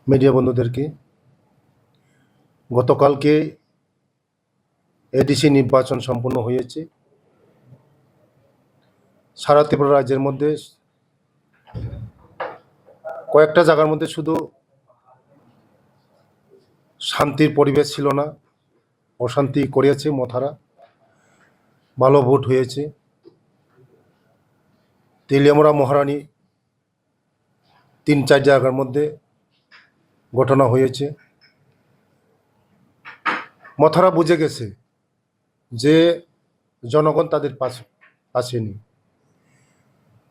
Media বন্ধুদেরকে গতকালকে ADC নির্বাচন সম্পন্ন হয়েছে। সারা ত্রিপুরা রাজ্যের মধ্যে কয়েকটা জায়গার মধ্যে শুধু শান্তির পরিবেশ ছিল না, অশান্তি করিয়েছে মথারা। ভালো ভোট হয়েছে। তেলিয়ামুড়া মহারানী 3-4 জায়গার মধ্যে ঘটনা হয়েছে। মথারা বুঝে গেছে যে জনগণ তাদের পাশে নেই,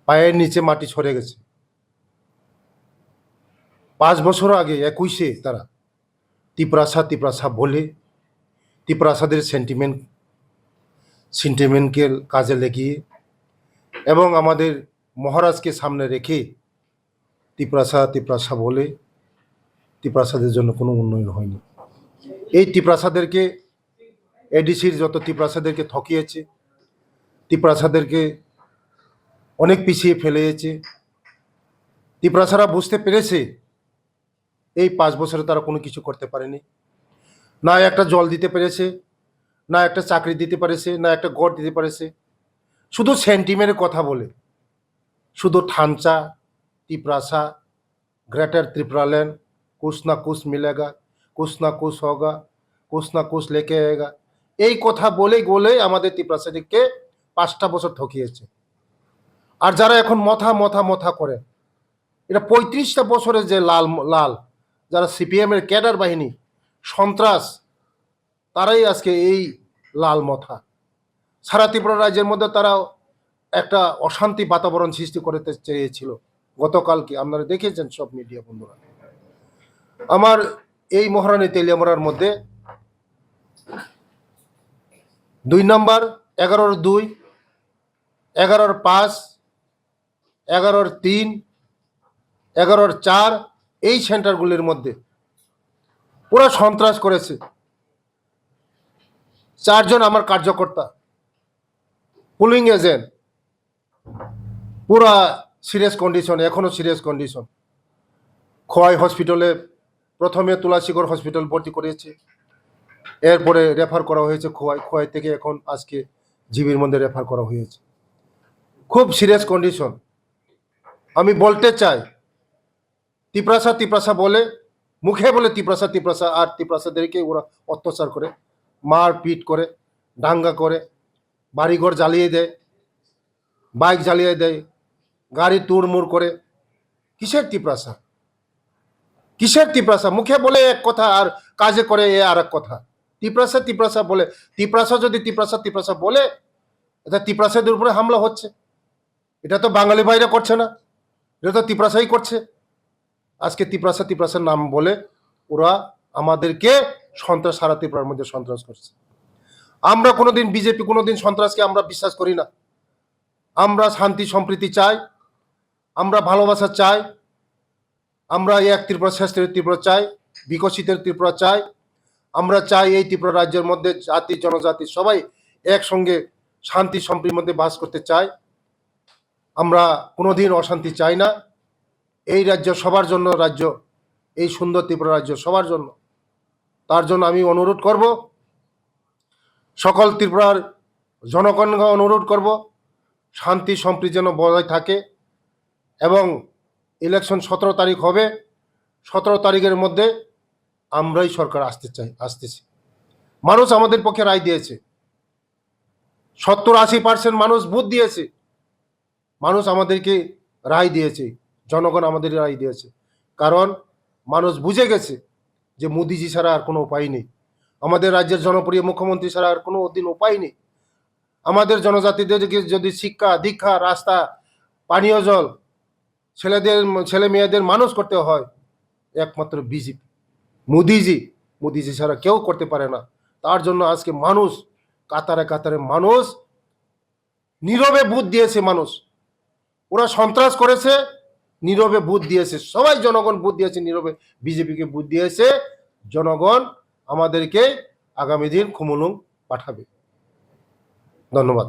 পায়ের নিচে মাটি সরে গেছে। 5 বছর আগে 21-এ তারা তিপ্রাসা বলে তিপ্রাসাদের সেন্টিমেন্টকে কাজে লাগিয়ে এবং আমাদের মহারাজকে সামনে রেখে তিপ্রাসা বলে তিপ্রাসাদের জন্য কোনো উন্নয়ন হয়নি। এই তিপ্রাসাদেরকে এডিসির যত তিপ্রাসাদেরকে ঠকিয়েছে, তিপ্রাসাদেরকে অনেক পিছিয়ে ফেলেছে। তিপ্রাসারা বুঝতে পেরেছে এই 5 বছরে তারা কোনো কিছু করতে পারেনি। না একটা জল দিতে পেরেছে, না একটা চাকরি দিতে পেরেছে, না একটা গড় দিতে পেরেছে। শুধু সেন্টিমেন্টের কথা বলে, শুধু ঠাঞ্চা तिपरासा ग्रेटर त्रिपुरालैंड कुछ ना कुछ मिलेगा, कुछ ना कुछ होगा, कुछ ना कुछ लेके आएगा, এই কথা বলে বলে আমাদের ত্রিপুরাসাদিকে 5টা বছর ঠকিয়েছে। আর যারা এখন মথা করে, এটা 35টা বছরের যে লাল যারা সিপিএম এর ক্যাডার বাহিনী সন্ত্রাস, তারাই আজকে এই লাল মথা। সারা ত্রিপুরা রাজ্যের মধ্যে তারা একটা অশান্তি বাতাবরণ সৃষ্টি করতে চেয়েছিল। গতকালকে আপনারা দেখেছেন সব মিডিয়া বন্ধুরা। আমার এই মহারানী তেলিয়ামুড়ার মধ্যে 2 নম্বর 11-2, 11-5, 11-3, 11-4 এই সেন্টারগুলির মধ্যে পুরো সন্ত্রাস করেছে। 4 জন আমার কার্যকর্তা পুলিং এজেন্ট পুরা সিরিয়াস কন্ডিশন, এখনো সিরিয়াস কন্ডিশন। খোয়াই হসপিটালে প্রথমে তুলাসীগড় হসপিটাল ভর্তি করেছে, এরপরে রেফার করা হয়েছে খোয়াই থেকে এখন আজকে জিবির মধ্যে রেফার করা হয়েছে। খুব সিরিয়াস কন্ডিশন। আমি বলতে চাই তিপ্রাসা বলে মুখে বলে তিপ্রাসা আর তিপ্রাসাদেরকে ওরা অত্যাচার করে, মারপিট করে, দাঙ্গা করে, বাড়িঘর জ্বালিয়ে দেয়, বাইক জ্বালিয়ে দেয়, গাড়ি তুড়মুড় করে। কিসের তিপ্রাসা? মুখে বলে এক কথা আর কাজে করে এ আর এক কথা। তিপ্রাসা বলে, তিপ্রাসা যদি তিপ্রাসা বলে, এটা তিপ্রাসাদের উপরে হামলা হচ্ছে। এটা তো বাঙালি ভাইরা করছে না, এটা তো তিপ্রাসাই করছে। আজকে তিপ্রাসার নাম বলে ওরা আমাদেরকে সন্ত্রাস, সারা ত্রিপুরার মধ্যে সন্ত্রাস করছে। আমরা কোনোদিন বিজেপি কোনোদিন সন্ত্রাসকে আমরা বিশ্বাস করি না। আমরা শান্তি সম্প্রীতি চাই, আমরা ভালোবাসা চাই, আমরা এক ত্রিপুরা শ্রেষ্ঠ ত্রিপুরা চাই, বিকশিতের ত্রিপুরা চাই। আমরা চাই এই ত্রিপুরা রাজ্যের মধ্যে জাতি জনজাতি সবাই একসঙ্গে শান্তি সম্প্রীতির মধ্যে বাস করতে চাই। আমরা কোনোদিন অশান্তি চাই না। এই রাজ্য সবার জন্য, রাজ্য এই সুন্দর ত্রিপুরা রাজ্য সবার জন্য। তার জন্য আমি অনুরোধ করব, সকল ত্রিপুরার জনগণকে অনুরোধ করব, শান্তি সম্প্রীতি যেন বজায় থাকে। এবং ইলেকশন 17 তারিখ হবে, 17 তারিখের মধ্যে আমরাই সরকার আসতেছি। মানুষ আমাদের পক্ষে রায় দিয়েছে, 70-80% মানুষ ভোট দিয়েছে, মানুষ আমাদেরকে রায় দিয়েছে, জনগণ আমাদের রায় দিয়েছে। কারণ মানুষ বুঝে গেছে যে মোদিজি ছাড়া আর কোনো উপায় নেই, আমাদের রাজ্যের জনপ্রিয় মুখ্যমন্ত্রী ছাড়া আর কোনো দিন উপায় নেই। আমাদের জনজাতিদেরকে যদি শিক্ষা দীক্ষা, রাস্তা, পানীয় জল, ছেলে মেয়েদের মানুষ করতে হয়, একমাত্র বিজেপি, মোদিজি ছাড়া কেউ করতে পারে না। তার জন্য আজকে মানুষ কাতারে মানুষ নীরবে ভোট দিয়েছে। মানুষ ওরা সন্ত্রাস করেছে, নীরবে ভোট দিয়েছে, সবাই জনগণ ভোট দিয়েছে, নীরবে বিজেপিকে ভোট দিয়েছে। জনগণ আমাদেরকে আগামী দিন খুমুলুং পাঠাবে। ধন্যবাদ।